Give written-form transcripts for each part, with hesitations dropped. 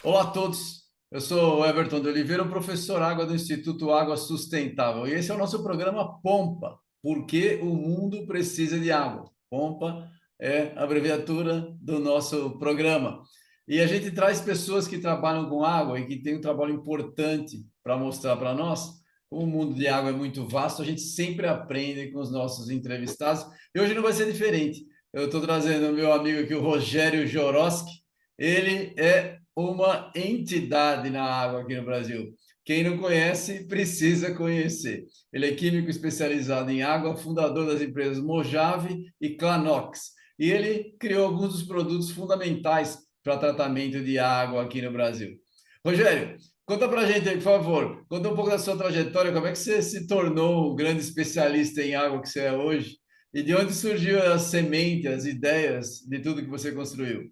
Olá a todos, eu sou o Everton de Oliveira, o professor Água do Instituto Água Sustentável, e esse é o nosso programa Pompa, porque o mundo precisa de água. Pompa é a abreviatura do nosso programa. E a gente traz pessoas que trabalham com água e que têm um trabalho importante para mostrar para nós. Como o mundo de água é muito vasto, a gente sempre aprende com os nossos entrevistados, e hoje não vai ser diferente. Eu estou trazendo o meu amigo aqui, o Rogério Joroski. Ele é uma entidade na água aqui no Brasil. Quem não conhece, precisa conhecer. Ele é químico especializado em água, fundador das empresas Mojave e Clanox. E ele criou alguns dos produtos fundamentais para tratamento de água aqui no Brasil. Rogério, conta para a gente aí, por favor. Conta um pouco da sua trajetória, como é que você se tornou o grande especialista em água que você é hoje? E de onde surgiu a semente, as ideias de tudo que você construiu?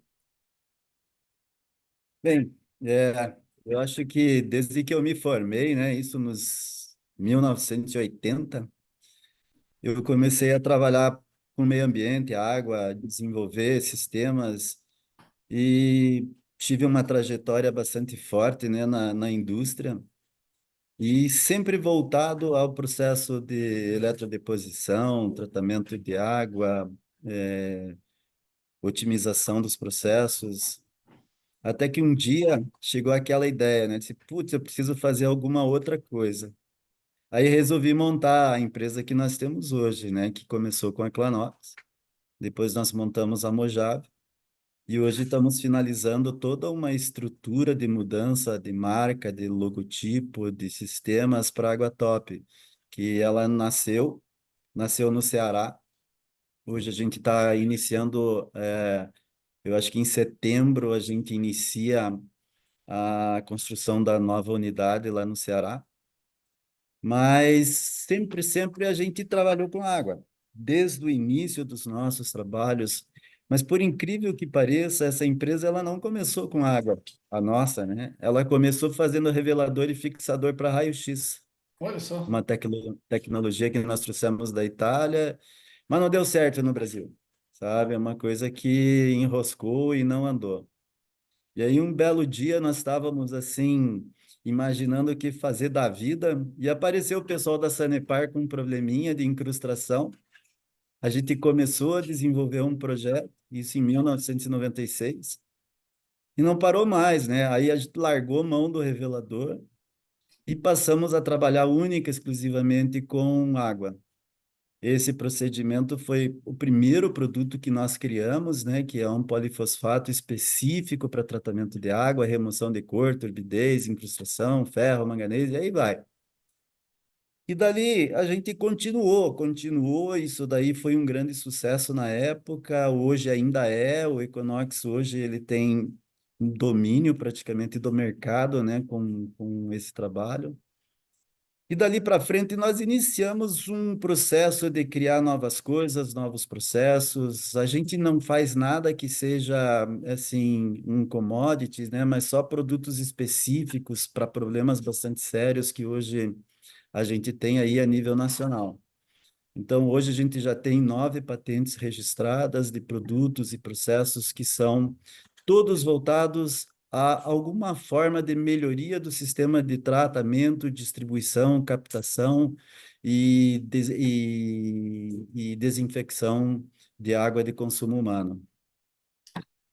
Bem, eu acho que desde que eu me formei, né, isso nos 1980, eu comecei a trabalhar com meio ambiente, água, desenvolver sistemas e tive uma trajetória bastante forte, né, na indústria e sempre voltado ao processo de eletrodeposição, tratamento de água, otimização dos processos. Até que um dia chegou aquela ideia, né? Disse, putz, eu preciso fazer alguma outra coisa. Aí resolvi montar a empresa que nós temos hoje, né? Que começou com a Clanox. Depois nós montamos a Mojave. E hoje estamos finalizando toda uma estrutura de mudança de marca, de logotipo, de sistemas para a Água Top, que ela nasceu no Ceará. Hoje a gente está iniciando, eu acho que em setembro a gente inicia a construção da nova unidade lá no Ceará, mas sempre a gente trabalhou com água, desde o início dos nossos trabalhos. Mas por incrível que pareça, essa empresa ela não começou com água, a nossa, né? Ela começou fazendo revelador e fixador para raio-x, Olha só. uma tecnologia que nós trouxemos da Itália, mas não deu certo no Brasil, sabe? É uma coisa que enroscou e não andou. E aí, um belo dia, nós estávamos assim, imaginando o que fazer da vida, e apareceu o pessoal da Sanepar com um probleminha de incrustação. A gente começou a desenvolver um projeto, isso em 1996, e não parou mais, né? Aí a gente largou mão do revelador e passamos a trabalhar única e exclusivamente com água. Esse procedimento foi o primeiro produto que nós criamos, né, que é um polifosfato específico para tratamento de água, remoção de cor, turbidez, incrustação, ferro, manganês, e aí vai. E dali a gente continuou, isso daí foi um grande sucesso na época, hoje ainda é, o Equinox hoje ele tem um domínio praticamente do mercado, né, com esse trabalho. E dali para frente nós iniciamos um processo de criar novas coisas, novos processos. A gente não faz nada que seja assim um commodities, né? Mas só produtos específicos para problemas bastante sérios que hoje a gente tem aí a nível nacional. Então hoje a gente já tem 9 patentes registradas de produtos e processos que são todos voltados a alguma forma de melhoria do sistema de tratamento, distribuição, captação e desinfecção de água de consumo humano.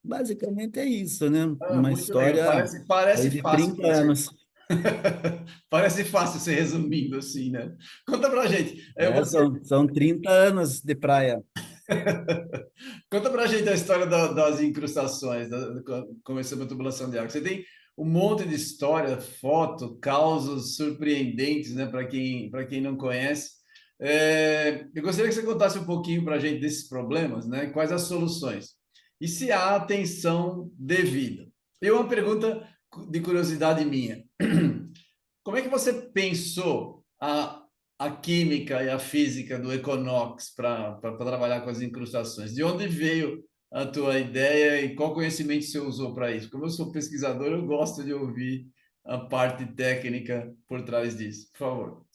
Basicamente é isso, né? Ah, Uma muito legal. história Parece aí de fácil 30 para ser. anos. Parece fácil ser resumindo assim, né? Conta pra gente. São 30 anos de praia. Conta pra gente a história das incrustações, começando a tubulação de água. Você tem um monte de história, foto, causos surpreendentes, né? Para quem não conhece. Eu gostaria que você contasse um pouquinho para a gente desses problemas, né? Quais as soluções? E se há atenção devida? E uma pergunta de curiosidade minha. Como é que você pensou a química e a física do Econox para trabalhar com as incrustações? De onde veio a tua ideia e qual conhecimento você usou para isso? Como eu sou pesquisador, eu gosto de ouvir a parte técnica por trás disso. Por favor.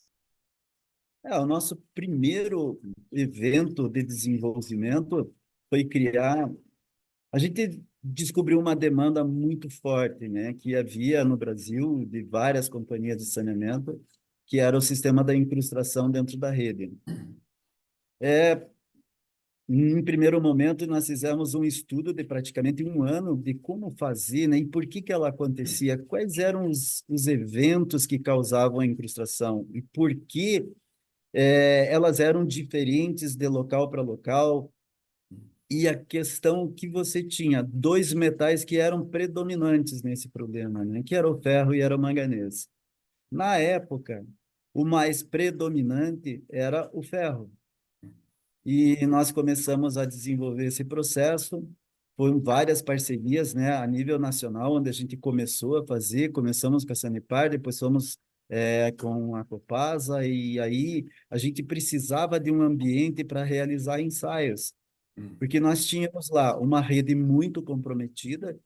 O nosso primeiro evento de desenvolvimento foi criar. A gente descobriu uma demanda muito forte, né, que havia no Brasil de várias companhias de saneamento, que era o sistema da incrustação dentro da rede. Em primeiro momento, nós fizemos um estudo de praticamente um ano de como fazer, né, e por que que ela acontecia, quais eram os eventos que causavam a incrustação e por que elas eram diferentes de local para local, e a questão que você tinha dois metais que eram predominantes nesse problema, né? Que era o ferro e era o manganês. Na época, o mais predominante era o ferro. E nós começamos a desenvolver esse processo. Foram várias parcerias, né, a nível nacional, onde a gente começou a fazer. Começamos com a Sanepar, depois fomos com a Copasa, e aí a gente precisava de um ambiente para realizar ensaios porque nós tínhamos lá uma rede muito comprometida,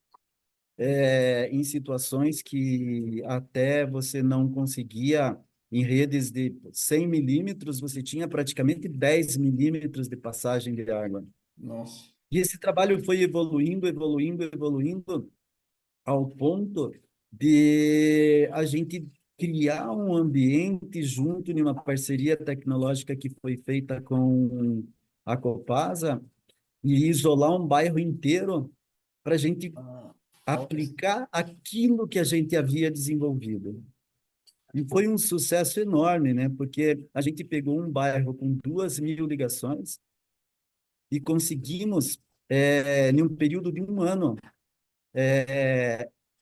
em situações que até você não conseguia, em redes de 100 milímetros, você tinha praticamente 10 milímetros de passagem de água. Nossa. E esse trabalho foi evoluindo, evoluindo, evoluindo, ao ponto de a gente criar um ambiente junto em uma parceria tecnológica que foi feita com a Copasa, e isolar um bairro inteiro para a gente Ah, olha só. aplicar aquilo que a gente havia desenvolvido. E foi um sucesso enorme, né? Porque a gente pegou um bairro com 2.000 ligações e conseguimos, em um período de um ano,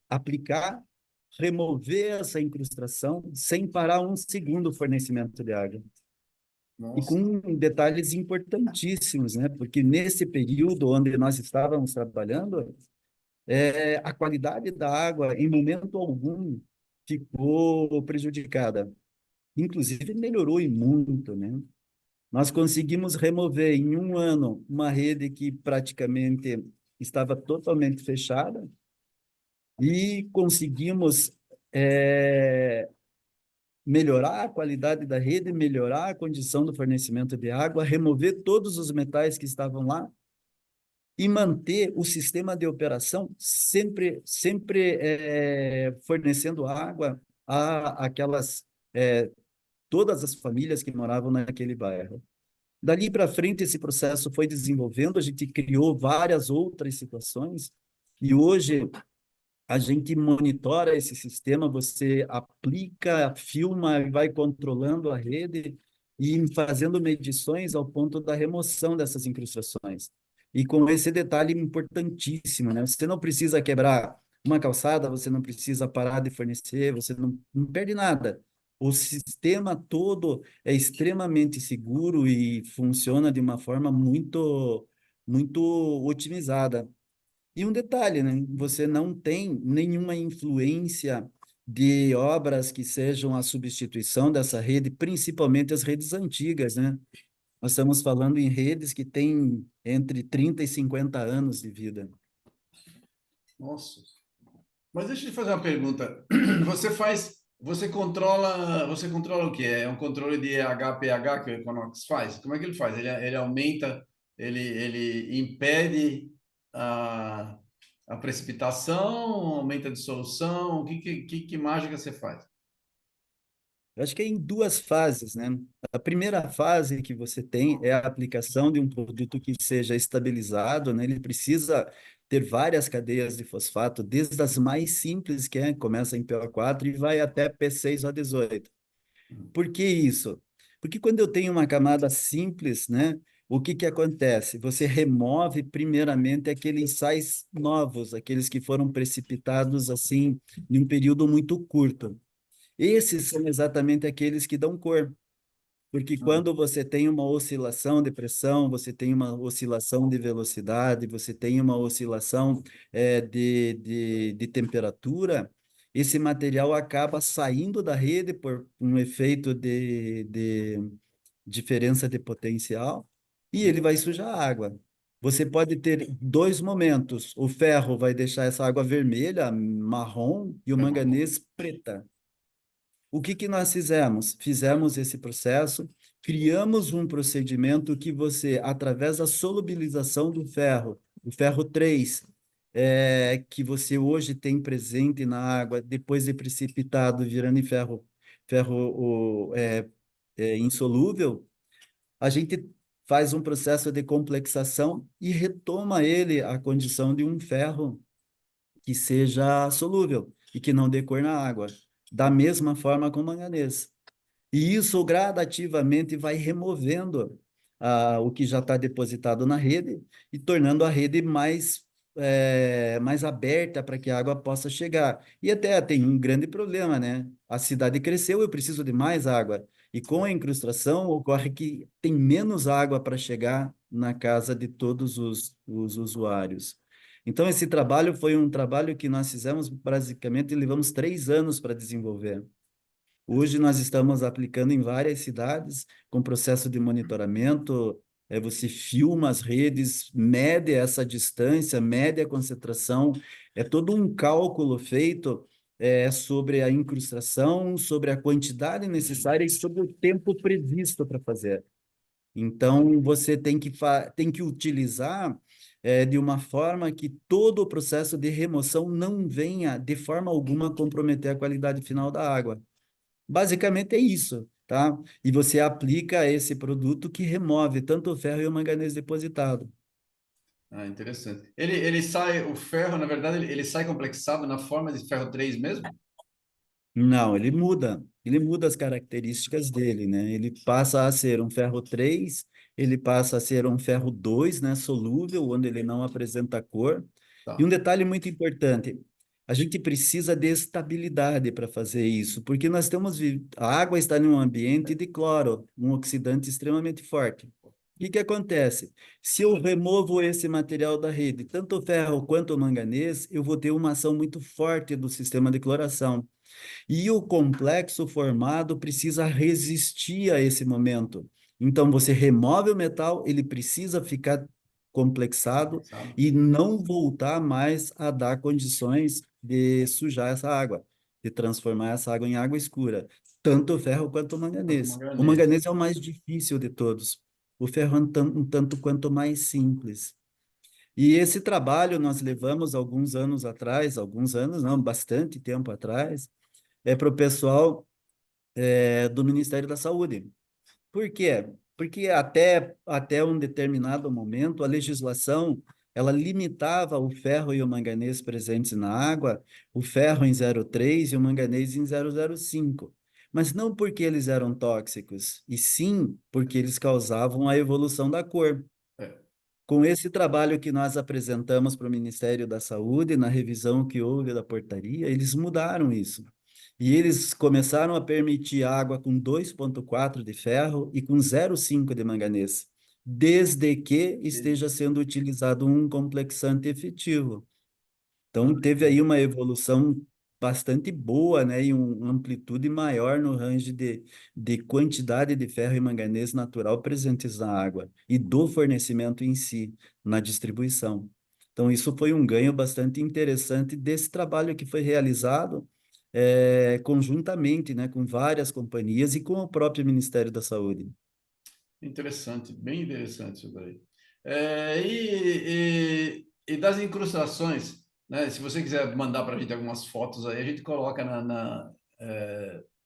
aplicar, remover essa incrustação sem parar um segundo o fornecimento de água. E Nossa. com detalhes importantíssimos, né? Porque nesse período onde nós estávamos trabalhando, a qualidade da água, em momento algum, ficou prejudicada. Inclusive, melhorou e muito, né? Nós conseguimos remover em um ano uma rede que praticamente estava totalmente fechada e conseguimos melhorar a qualidade da rede, melhorar a condição do fornecimento de água, remover todos os metais que estavam lá e manter o sistema de operação sempre fornecendo água a aquelas todas as famílias que moravam naquele bairro. Dali para frente, esse processo foi desenvolvendo, a gente criou várias outras situações e hoje a gente monitora esse sistema, você aplica, filma e vai controlando a rede e fazendo medições ao ponto da remoção dessas incrustações. E com esse detalhe importantíssimo, né? Você não precisa quebrar uma calçada, você não precisa parar de fornecer, você não perde nada. O sistema todo é extremamente seguro e funciona de uma forma muito otimizada. E um detalhe, né? Você não tem nenhuma influência de obras que sejam a substituição dessa rede, principalmente as redes antigas, né? Nós estamos falando em redes que têm entre 30 e 50 anos de vida. Nossa. Mas deixa eu te fazer uma pergunta. Você controla o quê? É um controle de HPH que o Equinox faz? Como é que ele faz? Ele aumenta, ele impede a, a precipitação, aumenta a dissolução? Que mágica você faz? Eu acho que é em duas fases, né? A primeira fase que você tem é a aplicação de um produto que seja estabilizado, né? Ele precisa ter várias cadeias de fosfato, desde as mais simples, começa em PO4 e vai até P6O18. Por que isso? Porque quando eu tenho uma camada simples, né? O que que acontece? Você remove primeiramente aqueles sais novos, aqueles que foram precipitados assim em um período muito curto. Esses são exatamente aqueles que dão cor, porque quando você tem uma oscilação de pressão, você tem uma oscilação de velocidade, você tem uma oscilação de temperatura, esse material acaba saindo da rede por um efeito de diferença de potencial e ele vai sujar a água. Você pode ter dois momentos: o ferro vai deixar essa água vermelha, marrom, e o manganês preta. O que que nós fizemos? Fizemos esse processo, criamos um procedimento que você, através da solubilização do ferro, o ferro 3 que você hoje tem presente na água, depois de precipitado, virando em ferro insolúvel, a gente faz um processo de complexação e retoma ele à condição de um ferro que seja solúvel e que não dê cor na água, da mesma forma com o manganês. E isso gradativamente vai removendo o que já está depositado na rede e tornando a rede mais aberta para que a água possa chegar. E até tem um grande problema, né? A cidade cresceu, eu preciso de mais água. E com a incrustação, ocorre que tem menos água para chegar na casa de todos os usuários. Então, esse trabalho foi um trabalho que nós fizemos basicamente, levamos 3 anos para desenvolver. Hoje nós estamos aplicando em várias cidades com processo de monitoramento. Você filma as redes, mede essa distância, mede a concentração. É todo um cálculo feito sobre a incrustação, sobre a quantidade necessária e sobre o tempo previsto para fazer. Então, você tem que utilizar de uma forma que todo o processo de remoção não venha, de forma alguma, comprometer a qualidade final da água. Basicamente é isso, tá? E você aplica esse produto que remove tanto o ferro e o manganês depositado. Ah, interessante. Ele sai, o ferro, na verdade, ele sai complexado na forma de ferro 3 mesmo? Não, ele muda as características dele, né? Ele passa a ser um ferro 3, ele passa a ser um ferro 2, né? Solúvel, onde ele não apresenta cor. E um Tá. detalhe muito importante, a gente precisa de estabilidade para fazer isso, porque a água está em um ambiente de cloro, um oxidante extremamente forte. O que que acontece? Se eu removo esse material da rede, tanto o ferro quanto o manganês, eu vou ter uma ação muito forte do sistema de cloração. E o complexo formado precisa resistir a esse momento. Então, você remove o metal, ele precisa ficar complexado Complexado. e não voltar mais a dar condições de sujar essa água, de transformar essa água em água escura. Tanto o ferro quanto o Quanto manganês. O manganês. manganês é o mais difícil de todos. O ferro é um tanto quanto mais simples. E esse trabalho nós levamos alguns anos, não, bastante tempo atrás, para o pessoal do Ministério da Saúde. Por quê? Porque até um determinado momento a legislação ela limitava o ferro e o manganês presentes na água, o ferro em 0,3 e o manganês em 0,05. Mas não porque eles eram tóxicos, e sim porque eles causavam a evolução da cor. É. Com esse trabalho que nós apresentamos para o Ministério da Saúde, na revisão que houve da portaria, eles mudaram isso. E eles começaram a permitir água com 2,4 de ferro e com 0,5 de manganês, desde que esteja sendo utilizado um complexante efetivo. Então, teve aí uma evolução bastante boa, né, e uma amplitude maior no range de quantidade de ferro e manganês natural presentes na água e do fornecimento em si, na distribuição. Então, isso foi um ganho bastante interessante desse trabalho que foi realizado conjuntamente, né, com várias companhias e com o próprio Ministério da Saúde. Interessante, bem interessante isso daí. E das incrustações, né? Se você quiser mandar para a gente algumas fotos aí, a gente coloca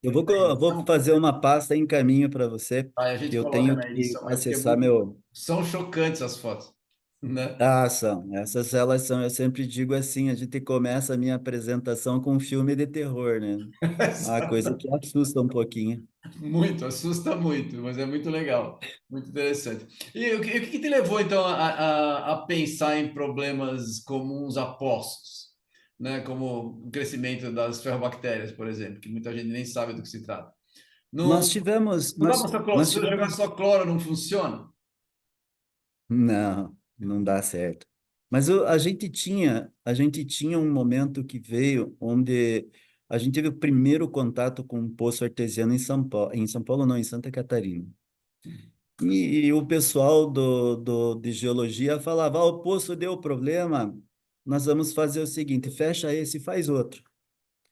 Eu vou edição. fazer uma pasta em caminho para você, Aí a que gente eu coloca tenho na que edição aí, porque acessar meu. são chocantes as fotos, né? São. Essas elas são, eu sempre digo assim, a gente começa a minha apresentação com um filme de terror, né? Uma coisa que assusta um pouquinho. Muito, assusta muito, mas é muito legal, muito interessante. E o que te levou, então, a pensar em problemas comuns a poços, né? Como o crescimento das ferrobactérias, por exemplo, que muita gente nem sabe do que se trata. Não, Nós tivemos, não dá para nós, só cloro, nós se eu jogar tivemos. só cloro, não funciona? Não, não dá certo. Mas a gente tinha um momento que veio onde a gente teve o primeiro contato com um poço artesiano em São Paulo não, em Santa Catarina. E o pessoal de geologia falava, o poço deu problema, nós vamos fazer o seguinte, fecha esse e faz outro.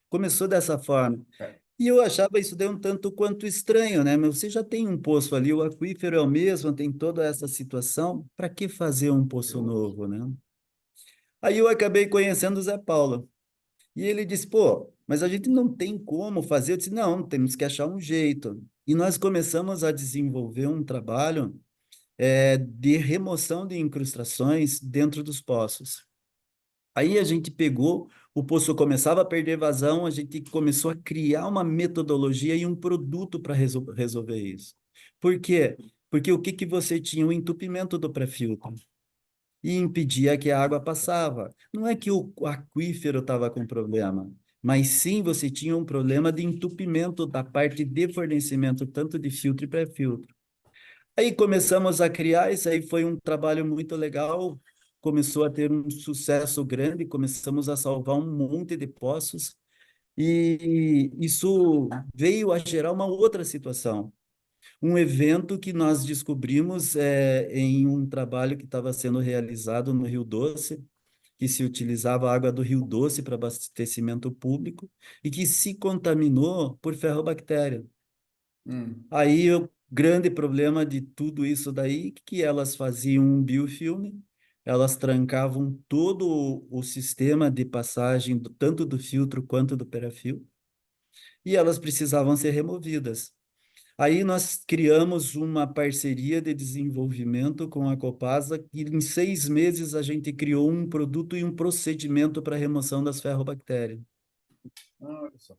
Começou dessa forma. É, E eu achava isso daí um tanto quanto estranho, né? Mas você já tem um poço ali, o aquífero é o mesmo, tem toda essa situação, para que fazer um é poço outro. novo, né? Aí eu acabei conhecendo o Zé Paulo. E ele disse, pô, mas a gente não tem como fazer. Eu disse, não, temos que achar um jeito. E nós começamos a desenvolver um trabalho de remoção de incrustações dentro dos poços. Aí a gente pegou, o poço começava a perder vazão, a gente começou a criar uma metodologia e um produto para resolver isso. Por quê? Porque o que que você tinha? O entupimento do pré-filtro e impedia que a água passava. Não é que o aquífero estava com problema, mas sim você tinha um problema de entupimento da parte de fornecimento, tanto de filtro e pré-filtro. Aí começamos a criar, isso aí foi um trabalho muito legal, começou a ter um sucesso grande, começamos a salvar um monte de poços, e isso veio a gerar uma outra situação. Um evento que nós descobrimos em um trabalho que estava sendo realizado no Rio Doce, que se utilizava a água do Rio Doce para abastecimento público e que se contaminou por ferrobactéria. Hum, Aí o grande problema de tudo isso daí, que elas faziam um biofilme, elas trancavam todo o sistema de passagem, tanto do filtro quanto do perafiltro, e elas precisavam ser removidas. Aí nós criamos uma parceria de desenvolvimento com a Copasa, e em 6 meses a gente criou um produto e um procedimento para remoção das ferrobactérias. olha só.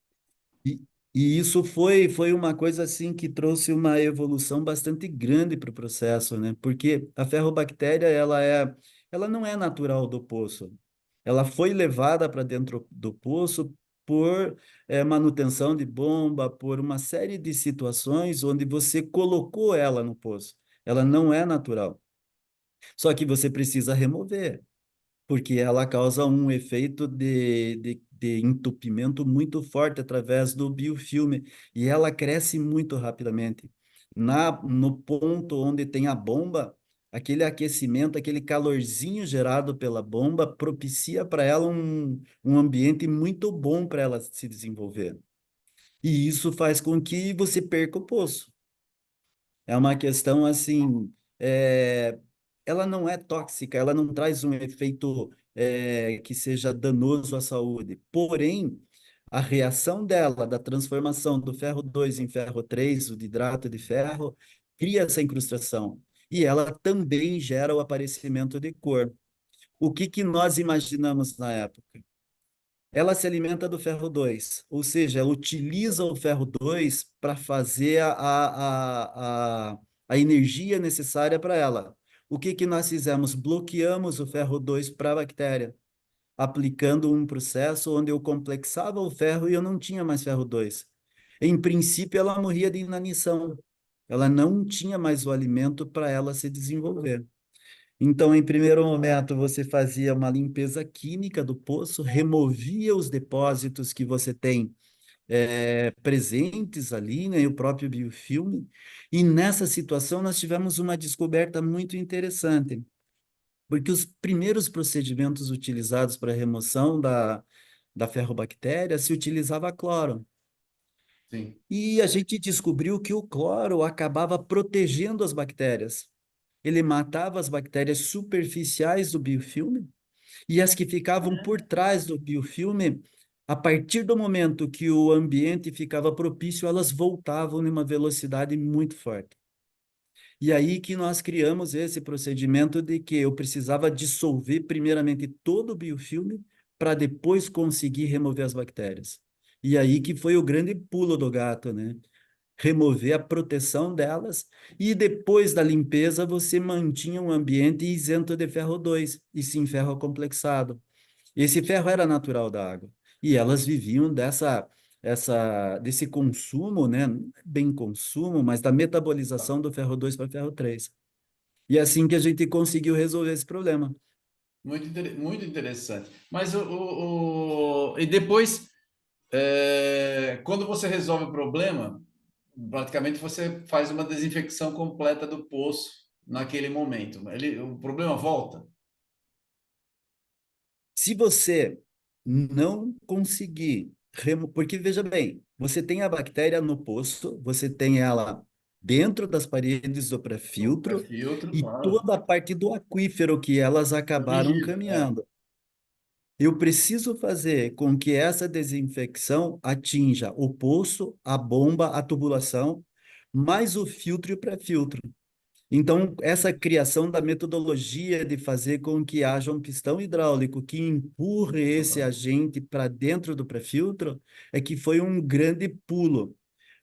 E, e isso foi uma coisa assim que trouxe uma evolução bastante grande para o processo, né? Porque a ferrobactéria, ela não é natural do poço. Ela foi levada para dentro do poço por manutenção de bomba, por uma série de situações onde você colocou ela no poço. Ela não é natural. Só que você precisa remover porque ela causa um efeito de entupimento muito forte através do biofilme e ela cresce muito rapidamente. No ponto onde tem a bomba, aquele aquecimento, aquele calorzinho gerado pela bomba propicia para ela um ambiente muito bom para ela se desenvolver. E isso faz com que você perca o poço. É uma questão assim, ela não é tóxica, ela não traz um efeito que seja danoso à saúde. Porém, a reação dela, da transformação do ferro 2 em ferro 3, o de hidrato de ferro, cria essa incrustação. E ela também gera o aparecimento de cor. O que que nós imaginamos na época? Ela se alimenta do ferro 2, ou seja, ela utiliza o ferro 2 para fazer a energia necessária para ela. O que que nós fizemos? Bloqueamos o ferro 2 para a bactéria, aplicando um processo onde eu complexava o ferro e eu não tinha mais ferro 2. Em princípio, ela morria de inanição. Ela não tinha mais o alimento para ela se desenvolver. Então, em primeiro momento, você fazia uma limpeza química do poço, removia os depósitos que você tem presentes ali, né, e o próprio biofilme. E nessa situação, nós tivemos uma descoberta muito interessante, porque os primeiros procedimentos utilizados para a remoção da ferrobactéria se utilizava cloro. Sim. E a gente descobriu que o cloro acabava protegendo as bactérias. Ele matava as bactérias superficiais do biofilme e as que ficavam por trás do biofilme, a partir do momento que o ambiente ficava propício, elas voltavam numa velocidade muito forte. E aí que nós criamos esse procedimento de que eu precisava dissolver primeiramente todo o biofilme para depois conseguir remover as bactérias. E aí que foi o grande pulo do gato, né? Remover a proteção delas e depois da limpeza você mantinha um ambiente isento de ferro 2 e sim ferro complexado. Esse ferro era natural da água e elas viviam desse consumo, né? Não é bem consumo, mas da metabolização do ferro 2 para ferro 3. E é assim que a gente conseguiu resolver esse problema. Muito interessante. Mas e depois, quando você resolve o problema, praticamente você faz uma desinfecção completa do poço naquele momento. O problema volta? Se você não conseguir porque veja bem, você tem a bactéria no poço, você tem ela dentro das paredes do O pré-filtro filtro, e claro. toda a parte do aquífero que elas acabaram Corrigido, é. caminhando. Eu preciso fazer com que essa desinfecção atinja o poço, a bomba, a tubulação, mais o filtro e o pré-filtro. Então, essa criação da metodologia de fazer com que haja um pistão hidráulico que empurre esse agente para dentro do pré-filtro é que foi um grande pulo.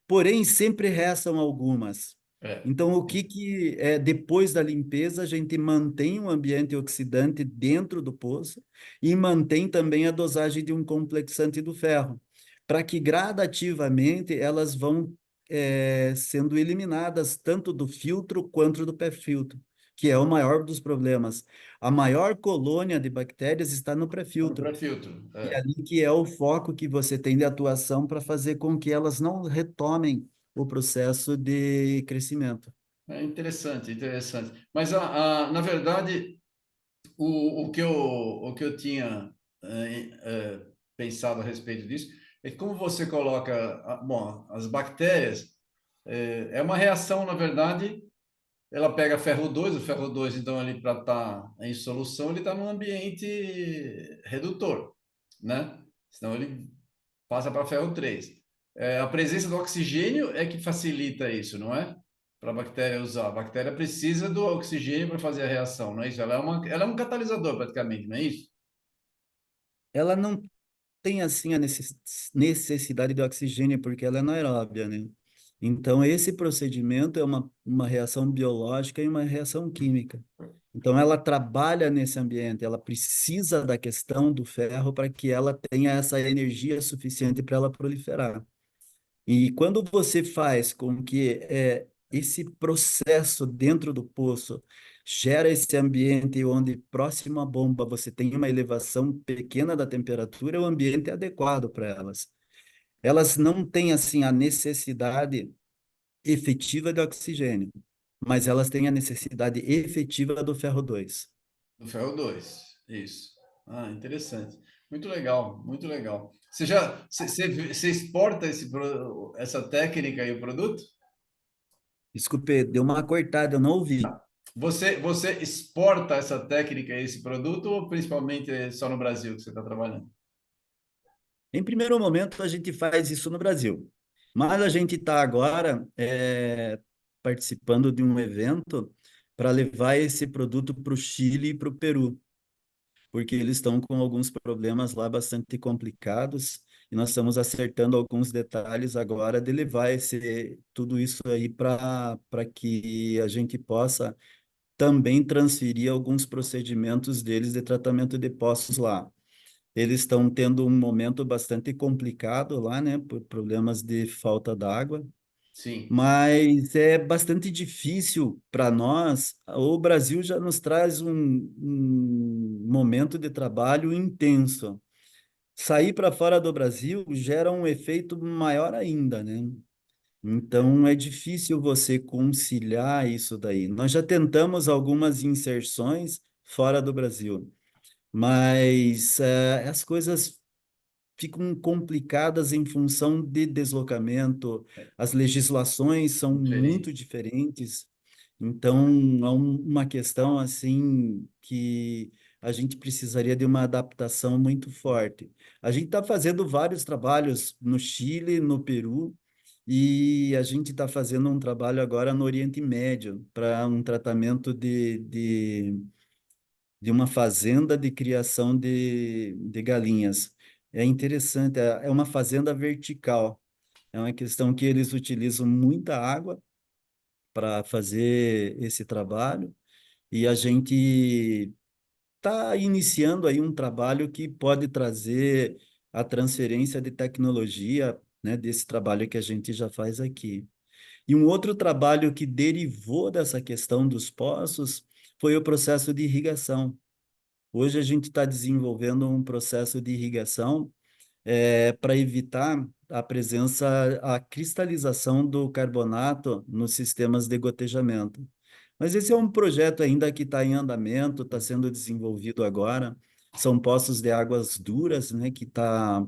Porém, sempre restam algumas. É. Então, o que que é depois da limpeza, a gente mantém um ambiente oxidante dentro do poço e mantém também a dosagem de um complexante do ferro, para que gradativamente elas vão sendo eliminadas tanto do filtro quanto do pré-filtro, que é o maior dos problemas. A maior colônia de bactérias está no Tá no pré-filtro. pré-filtro. E É. ali que é o foco que você tem de atuação para fazer com que elas não retomem o processo de crescimento. É interessante, interessante. Mas, na verdade, o que eu tinha pensado a respeito disso é que como você coloca, bom, as bactérias, é uma reação, na verdade, ela pega ferro 2, o ferro 2 então, ali para estar em solução, ele está num ambiente redutor, né? Senão ele passa para ferro 3. A presença do oxigênio é que facilita isso, não é? Para a bactéria usar. A bactéria precisa do oxigênio para fazer a reação, não é isso? Ela é um catalisador, praticamente, não é isso? Ela não tem assim a necessidade de oxigênio porque ela é anaeróbia, né? Então, esse procedimento é uma reação biológica e uma reação química. Então, ela trabalha nesse ambiente, ela precisa da questão do ferro para que ela tenha essa energia suficiente para ela proliferar. E quando você faz com que esse processo dentro do poço gera esse ambiente onde próximo à bomba você tem uma elevação pequena da temperatura, o ambiente é adequado para elas. Elas não têm assim a necessidade efetiva de oxigênio, mas elas têm a necessidade efetiva do ferro 2. Do ferro 2, isso. Interessante. Muito legal, muito legal. Você exporta essa técnica e o produto? Desculpe, deu uma cortada, eu não ouvi. Você exporta essa técnica e esse produto ou principalmente é só no Brasil que você está trabalhando? Em primeiro momento, a gente faz isso no Brasil, mas a gente está agora participando de um evento para levar esse produto para o Chile e para o Peru, porque eles estão com alguns problemas lá bastante complicados e nós estamos acertando alguns detalhes agora de levar tudo isso aí para que a gente possa também transferir alguns procedimentos deles de tratamento de poços lá. Eles estão tendo um momento bastante complicado lá, né, por problemas de falta d'água, Sim, mas é bastante difícil para nós. O Brasil já nos traz um momento de trabalho intenso. Sair para fora do Brasil gera um efeito maior ainda, né? Então é difícil você conciliar isso daí. Nós já tentamos algumas inserções fora do Brasil, mas as coisas ficam complicadas em função de deslocamento, as legislações são muito diferente. diferentes, então é uma questão assim que a gente precisaria de uma adaptação muito forte. A gente está fazendo vários trabalhos no Chile, no Peru, e a gente está fazendo um trabalho agora no Oriente Médio para um tratamento de uma fazenda de criação de galinhas. É interessante, é uma fazenda vertical. É uma questão que eles utilizam muita água para fazer esse trabalho e a gente está iniciando aí um trabalho que pode trazer a transferência de tecnologia, né, desse trabalho que a gente já faz aqui. E um outro trabalho que derivou dessa questão dos poços foi o processo de irrigação. Hoje a gente está desenvolvendo um processo de irrigação para evitar a presença, a cristalização do carbonato nos sistemas de gotejamento. Mas esse é um projeto ainda que está em andamento, está sendo desenvolvido agora. São poços de águas duras, né, que está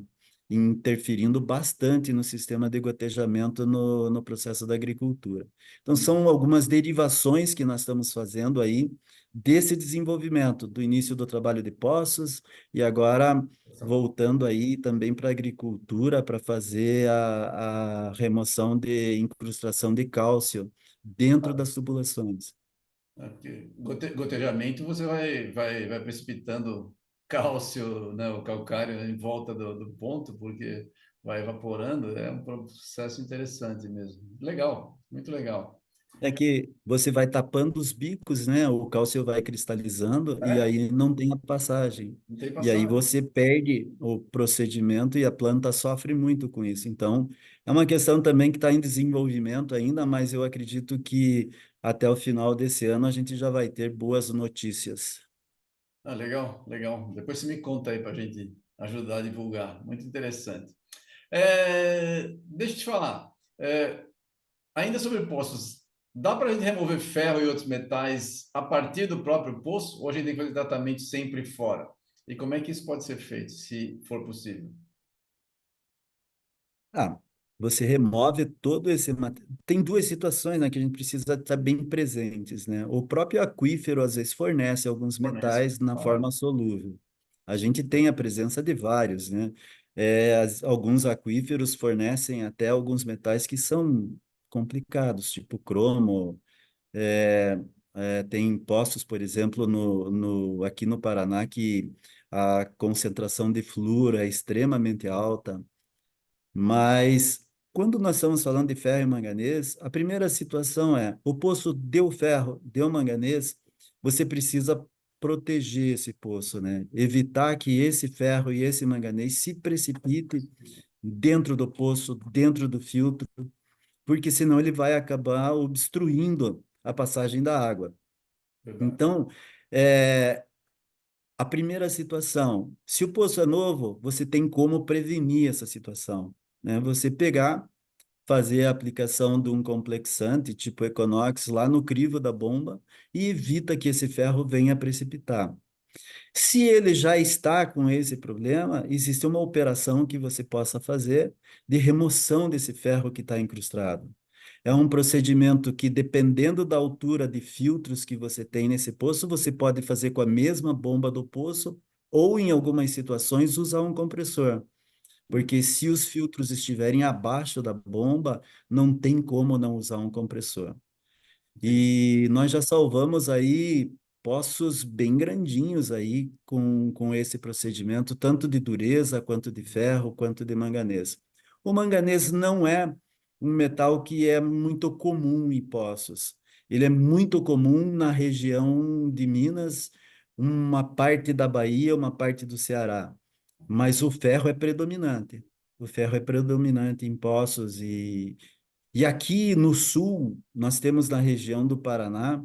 interferindo bastante no sistema de gotejamento no processo da agricultura. Então, são algumas derivações que nós estamos fazendo aí desse desenvolvimento, do início do trabalho de poços e agora voltando aí também para a agricultura para fazer a remoção de incrustação de cálcio dentro das tubulações. Né? Porque gotejamento você vai precipitando cálcio, né, o calcário em volta do ponto, porque vai evaporando. É um processo interessante mesmo. Legal, muito legal. É que você vai tapando os bicos, né? O cálcio vai cristalizando e É, aí não tem a passagem. não tem E aí passagem. você perde o procedimento e a planta sofre muito com isso. Então, é uma questão também que está em desenvolvimento ainda, mas eu acredito que até o final desse ano a gente já vai ter boas notícias. Ah, legal, legal. Depois você me conta aí para a gente ajudar a divulgar. Muito interessante. Deixa eu te falar. É, ainda sobre poços, dá para a gente remover ferro e outros metais a partir do próprio poço, ou a gente tem que fazer tratamento sempre fora? E como é que isso pode ser feito, se for possível? Ah, você remove todo esse material. Tem duas situações, né, que a gente precisa estar bem presentes, né? O próprio aquífero às vezes fornece alguns Fornece. metais na Olha, forma solúvel. A gente tem a presença de vários, né? Alguns aquíferos fornecem até alguns metais que são complicados, tipo cromo. É, tem poços, por exemplo, aqui no Paraná, que a concentração de flúor é extremamente alta. Mas quando nós estamos falando de ferro e manganês, a primeira situação é: o poço deu ferro, deu manganês, você precisa proteger esse poço, né? Evitar que esse ferro e esse manganês se precipitem dentro do poço, dentro do filtro, porque senão ele vai acabar obstruindo a passagem da água. verdade. Então, a primeira situação, se o poço é novo, você tem como prevenir essa situação, né? Você pegar, fazer a aplicação de um complexante, tipo Econox, lá no crivo da bomba e evita que esse ferro venha precipitar. Se ele já está com esse problema, existe uma operação que você possa fazer de remoção desse ferro que está incrustado. É um procedimento que, dependendo da altura de filtros que você tem nesse poço, você pode fazer com a mesma bomba do poço ou, em algumas situações, usar um compressor. Porque se os filtros estiverem abaixo da bomba, não tem como não usar um compressor. Entendi. E nós já salvamos aí poços bem grandinhos aí com esse procedimento, tanto de dureza, quanto de ferro, quanto de manganês. O manganês não é um metal que é muito comum em poços. Ele é muito comum na região de Minas, uma parte da Bahia, uma parte do Ceará. Mas o ferro é predominante. O ferro é predominante em poços e aqui no sul, nós temos na região do Paraná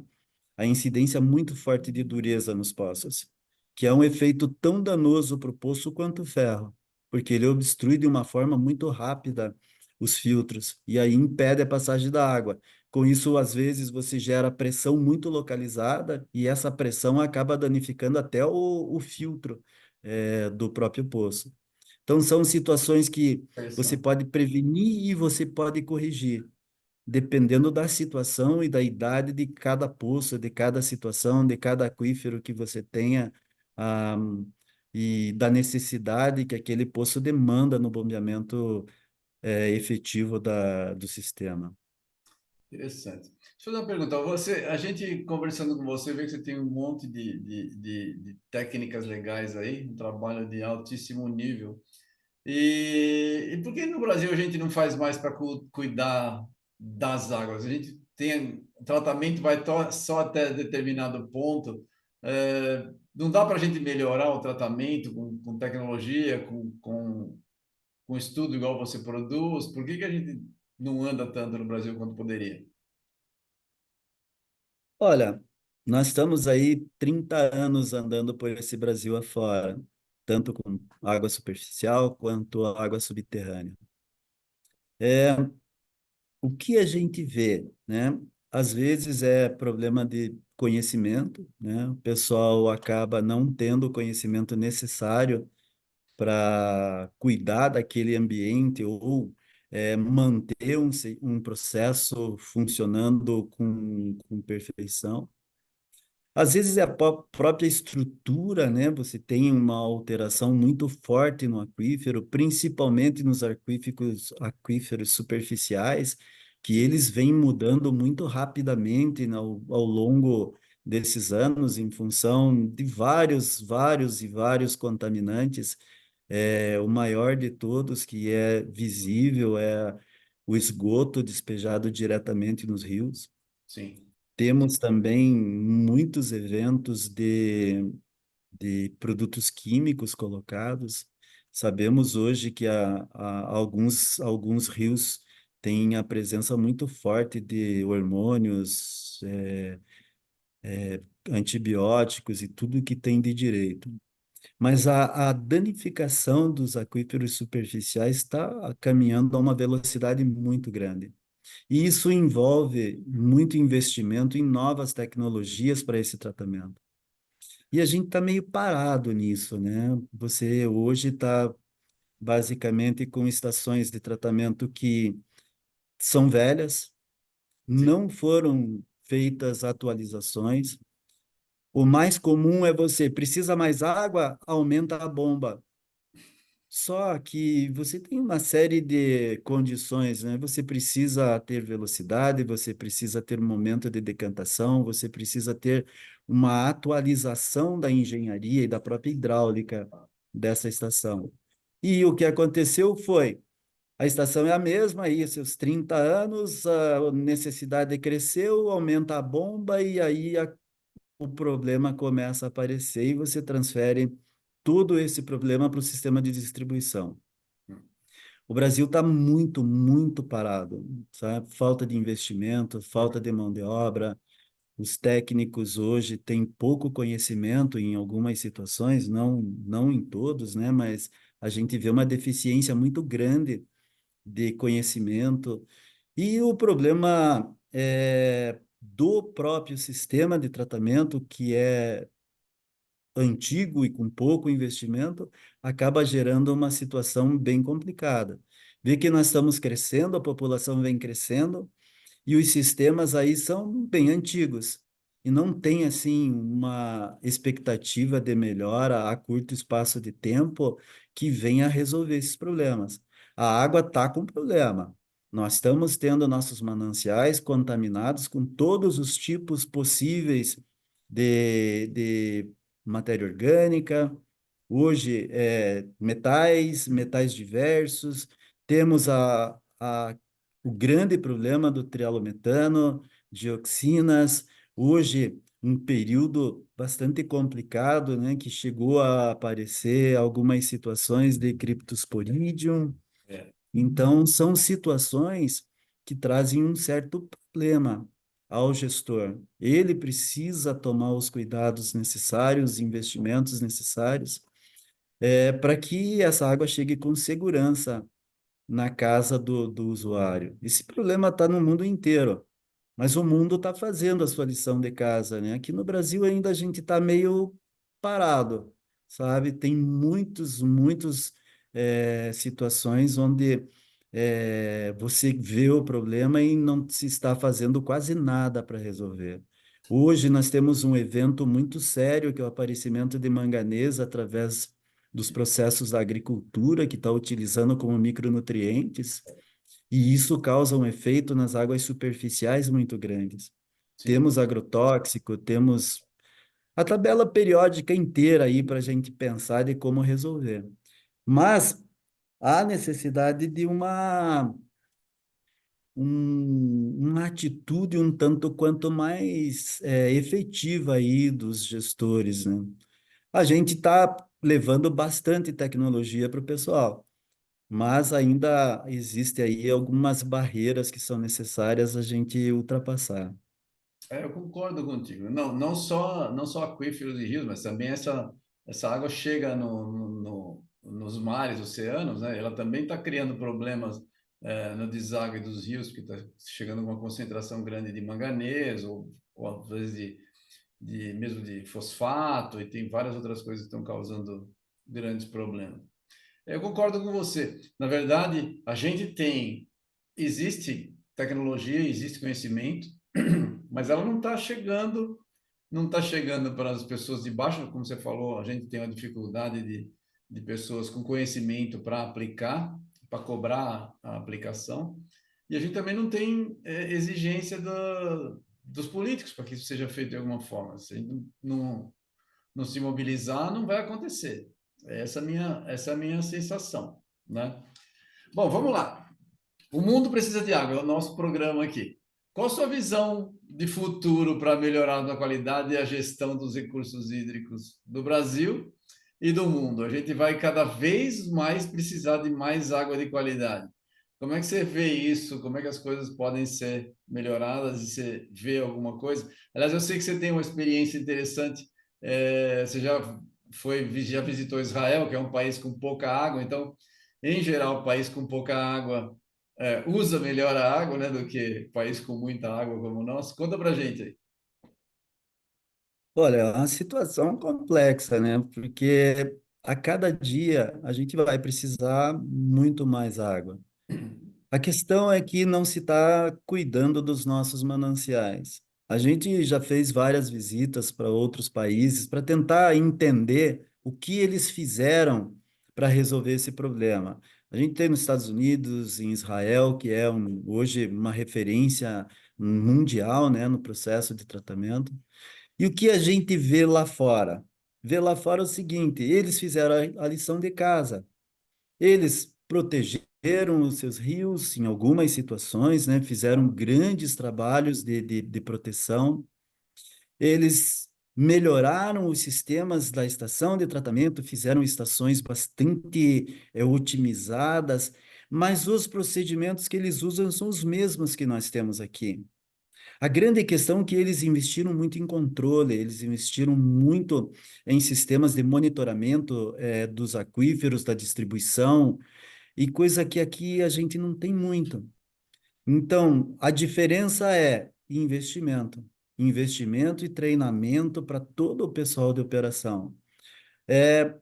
a incidência muito forte de dureza nos poços, que é um efeito tão danoso para o poço quanto o ferro, porque ele obstrui de uma forma muito rápida os filtros e aí impede a passagem da água. Com isso, às vezes, você gera pressão muito localizada e essa pressão acaba danificando até o filtro, do próprio poço. Então, são situações que você Interessante. pode prevenir e você pode corrigir dependendo da situação e da idade de cada poço, de cada situação, de cada aquífero que você tenha, ah, e da necessidade que aquele poço demanda no bombeamento, efetivo do sistema. Interessante. Deixa eu fazer uma pergunta. A gente conversando com você, vê que você tem um monte de técnicas legais aí, um trabalho de altíssimo nível. E por que no Brasil a gente não faz mais para cuidar das águas? A gente tem o tratamento vai só até determinado ponto. Não dá para a gente melhorar o tratamento com tecnologia, com estudo igual você produz? Por que a gente não anda tanto no Brasil quanto poderia? Olha, nós estamos aí 30 anos andando por esse Brasil afora, tanto com água superficial quanto água subterrânea. É, o que a gente vê, né? Às vezes é problema de conhecimento, né? O pessoal acaba não tendo o conhecimento necessário para cuidar daquele ambiente ou manter um processo funcionando com perfeição. Às vezes é a própria estrutura, né? Você tem uma alteração muito forte no aquífero, principalmente nos aquíferos superficiais, que eles vêm mudando muito rapidamente ao longo desses anos, em função de vários contaminantes. O maior de todos, que é visível, é o esgoto despejado diretamente nos rios. Sim, Temos também muitos eventos de produtos químicos colocados. Sabemos hoje que alguns rios têm a presença muito forte de hormônios, antibióticos e tudo que tem de direito. Mas a danificação dos aquíferos superficiais está caminhando a uma velocidade muito grande. E isso envolve muito investimento em novas tecnologias para esse tratamento. E a gente está meio parado nisso, né? Você hoje está basicamente com estações de tratamento que são velhas, sim. não foram feitas atualizações. O mais comum é você precisa mais água, aumenta a bomba. Só que você tem uma série de condições, né? Você precisa ter velocidade, você precisa ter um momento de decantação, você precisa ter uma atualização da engenharia e da própria hidráulica dessa estação. E o que aconteceu foi, a estação é a mesma, aí seus 30 anos, a necessidade cresceu, aumenta a bomba e aí o problema começa a aparecer e você transfere todo esse problema para o sistema de distribuição. O Brasil está muito parado, sabe? Falta de investimento, falta de mão de obra. Os técnicos hoje têm pouco conhecimento em algumas situações, não em todos, né? Mas a gente vê uma deficiência muito grande de conhecimento. E o problema é do próprio sistema de tratamento, que é antigo e com pouco investimento, acaba gerando uma situação bem complicada. Vê que nós estamos crescendo, a população vem crescendo, e os sistemas aí são bem antigos. E não tem, assim, uma expectativa de melhora a curto espaço de tempo que venha resolver esses problemas. A água está com problema. Nós estamos tendo nossos mananciais contaminados com todos os tipos possíveis de matéria orgânica. Hoje, metais diversos. Temos o grande problema do trialometano, dioxinas, hoje um período bastante complicado, né, que chegou a aparecer algumas situações de criptosporidium. É. Então, são situações que trazem um certo problema ao gestor. Ele precisa tomar os cuidados necessários, os investimentos necessários, para que essa água chegue com segurança na casa do usuário. Esse problema está no mundo inteiro, mas o mundo está fazendo a sua lição de casa, né? Aqui no Brasil ainda a gente está meio parado, sabe? Tem muitos situações onde você vê o problema e não se está fazendo quase nada para resolver. Hoje nós temos um evento muito sério, que é o aparecimento de manganês através dos processos da agricultura, que está utilizando como micronutrientes, e isso causa um efeito nas águas superficiais muito grandes. Sim. Temos agrotóxico, temos a tabela periódica inteira aí para a gente pensar de como resolver. Mas há necessidade de uma atitude um tanto quanto mais efetiva aí dos gestores, né? A gente está levando bastante tecnologia para o pessoal, mas ainda existe aí algumas barreiras que são necessárias a gente ultrapassar. Eu concordo contigo. Não só aquíferos e rios, mas também essa água chega nos mares, oceanos, né? Ela também está criando problemas no deságue dos rios, porque está chegando uma concentração grande de manganês ou às vezes mesmo de fosfato, e tem várias outras coisas que estão causando grandes problemas. Eu concordo com você. Na verdade, existe tecnologia, existe conhecimento, mas ela não está chegando para as pessoas de baixo, como você falou, a gente tem uma dificuldade de pessoas com conhecimento para aplicar, para cobrar a aplicação, e a gente também não tem exigência dos políticos para que isso seja feito de alguma forma. Se a gente não se mobilizar, não vai acontecer. Essa é a minha sensação, né? Bom, vamos lá. O mundo precisa de água, é o nosso programa aqui. Qual a sua visão de futuro para melhorar a qualidade e a gestão dos recursos hídricos do Brasil e do mundo? A gente vai cada vez mais precisar de mais água de qualidade. Como é que você vê isso? Como é que as coisas podem ser melhoradas? E você vê alguma coisa? Aliás, eu sei que você tem uma experiência interessante. Você já visitou Israel, que é um país com pouca água. Então, em geral, país com pouca água usa melhor a água, né, do que país com muita água como o nosso. Conta pra gente aí. Olha, é uma situação complexa, né? Porque a cada dia a gente vai precisar muito mais água. A questão é que não se está cuidando dos nossos mananciais. A gente já fez várias visitas para outros países para tentar entender o que eles fizeram para resolver esse problema. A gente tem nos Estados Unidos, em Israel, que é hoje uma referência mundial, né, no processo de tratamento. E o que a gente vê lá fora? Vê lá fora o seguinte: eles fizeram a lição de casa. Eles protegeram os seus rios em algumas situações, né? Fizeram grandes trabalhos de proteção. Eles melhoraram os sistemas da estação de tratamento, fizeram estações bastante otimizadas, mas os procedimentos que eles usam são os mesmos que nós temos aqui. A grande questão é que eles investiram muito em controle, eles investiram muito em sistemas de monitoramento dos aquíferos, da distribuição, e coisa que aqui a gente não tem muito. Então, a diferença é investimento. Investimento e treinamento para todo o pessoal de operação.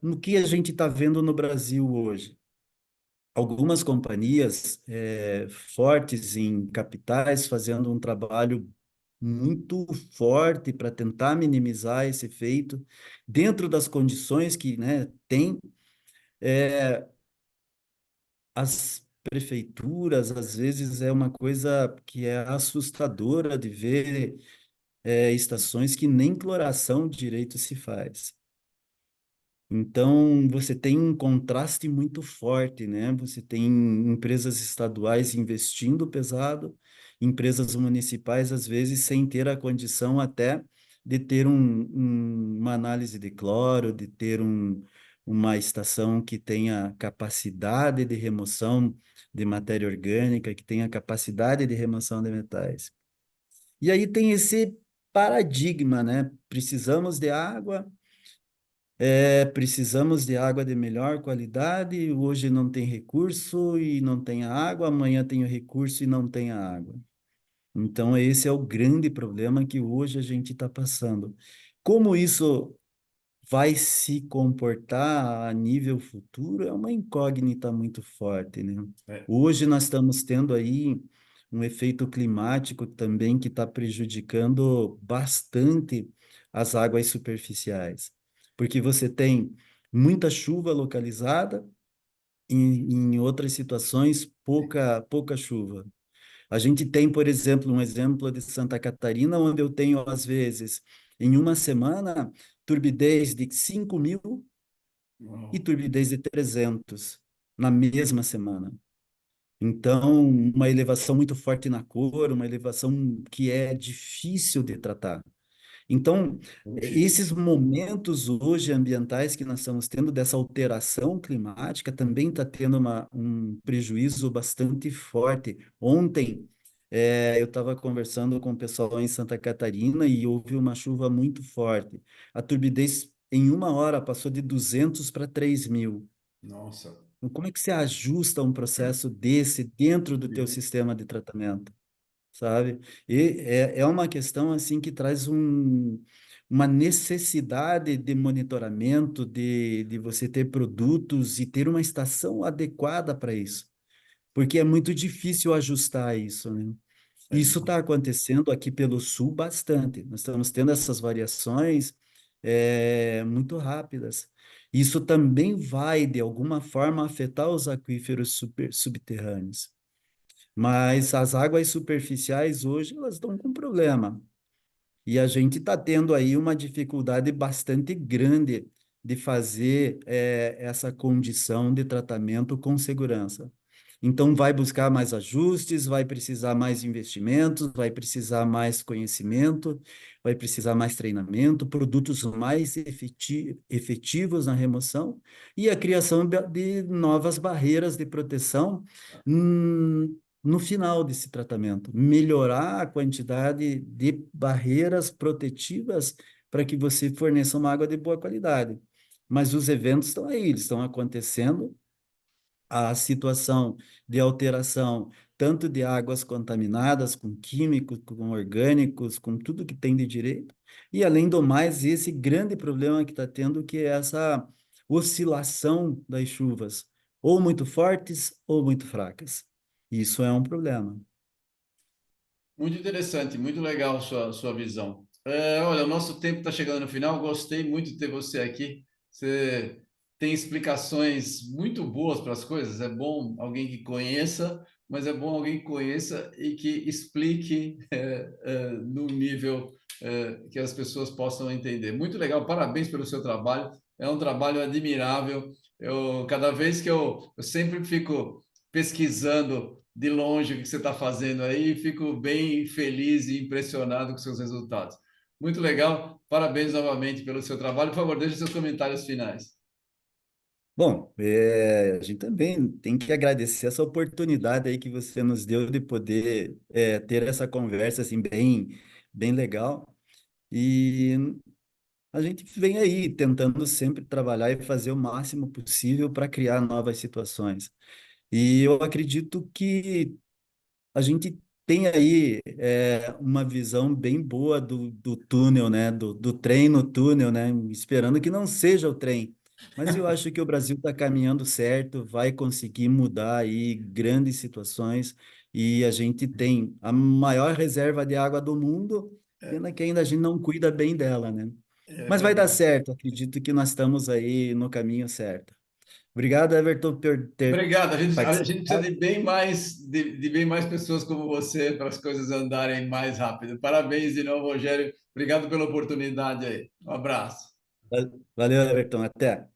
No que a gente está vendo no Brasil hoje? Algumas companhias fortes em capitais fazendo um trabalho muito forte para tentar minimizar esse efeito dentro das condições que, né, tem. As prefeituras, às vezes, é uma coisa que é assustadora de ver estações que nem cloração direito se faz. Então, você tem um contraste muito forte, né? Você tem empresas estaduais investindo pesado, empresas municipais, às vezes, sem ter a condição até de ter uma análise de cloro, de ter uma estação que tenha capacidade de remoção de matéria orgânica, que tenha capacidade de remoção de metais. E aí tem esse paradigma, né? Precisamos de água, precisamos de água de melhor qualidade, hoje não tem recurso e não tem a água, amanhã tem o recurso e não tem a água. Então, esse é o grande problema que hoje a gente está passando. Como isso vai se comportar a nível futuro é uma incógnita muito forte, né? É, Hoje nós estamos tendo aí um efeito climático também que está prejudicando bastante as águas superficiais, porque você tem muita chuva localizada, em outras situações pouca chuva. A gente tem, por exemplo, um exemplo de Santa Catarina, onde eu tenho, às vezes, em uma semana, turbidez de 5.000 e uau. turbidez de 300 na mesma semana. Então, uma elevação muito forte na cor, uma elevação que é difícil de tratar. Então, Puxa. esses momentos hoje ambientais que nós estamos tendo, dessa alteração climática, também está tendo um prejuízo bastante forte. Ontem, eu estava conversando com o pessoal em Santa Catarina e houve uma chuva muito forte. A turbidez, em uma hora, passou de 200 para 3.000. Nossa. Então, como é que você ajusta um processo desse dentro do teu sistema de tratamento? Sabe? E é uma questão assim que traz uma necessidade de monitoramento, de você ter produtos e ter uma estação adequada para isso, porque é muito difícil ajustar isso, né? Isso Entendi. está acontecendo aqui pelo sul bastante. Nós estamos tendo essas variações muito rápidas. Isso também vai, de alguma forma, afetar os aquíferos subterrâneos. Mas as águas superficiais hoje elas estão com problema. E a gente está tendo aí uma dificuldade bastante grande de fazer essa condição de tratamento com segurança. Então, vai buscar mais ajustes, vai precisar mais investimentos, vai precisar mais conhecimento, vai precisar mais treinamento, produtos mais efetivos na remoção e a criação de novas barreiras de proteção no final desse tratamento, melhorar a quantidade de barreiras protetivas para que você forneça uma água de boa qualidade. Mas os eventos estão aí, eles estão acontecendo, a situação de alteração tanto de águas contaminadas com químicos, com orgânicos, com tudo que tem de direito, e além do mais, esse grande problema que está tendo, que é essa oscilação das chuvas, ou muito fortes ou muito fracas. Isso é um problema. Muito interessante, muito legal sua visão. Olha, o nosso tempo está chegando no final. Gostei muito de ter você aqui. Você tem explicações muito boas para as coisas. É bom alguém que conheça, mas é bom alguém que conheça e que explique no nível que as pessoas possam entender. Muito legal, parabéns pelo seu trabalho. É um trabalho admirável. Cada vez que eu sempre fico pesquisando de longe o que você está fazendo aí, fico bem feliz e impressionado com seus resultados. Muito legal, parabéns novamente pelo seu trabalho. Por favor, deixe seus comentários finais. Bom, a gente também tem que agradecer essa oportunidade aí que você nos deu de poder ter essa conversa assim bem legal. E a gente vem aí tentando sempre trabalhar e fazer o máximo possível para criar novas situações. E eu acredito que a gente tem aí uma visão bem boa do túnel, né? Do trem no túnel, né? Esperando que não seja o trem. Mas eu acho que o Brasil está caminhando certo, vai conseguir mudar aí grandes situações e a gente tem a maior reserva de água do mundo, pena que ainda a gente não cuida bem dela, né? É Mas vai dar verdade. certo, acredito que nós estamos aí no caminho certo. Obrigado, Everton, por ter Obrigado. A gente precisa participado. de bem mais de bem mais pessoas como você para as coisas andarem mais rápido. Parabéns de novo, Rogério. Obrigado pela oportunidade aí. Um abraço. Valeu, Everton, até.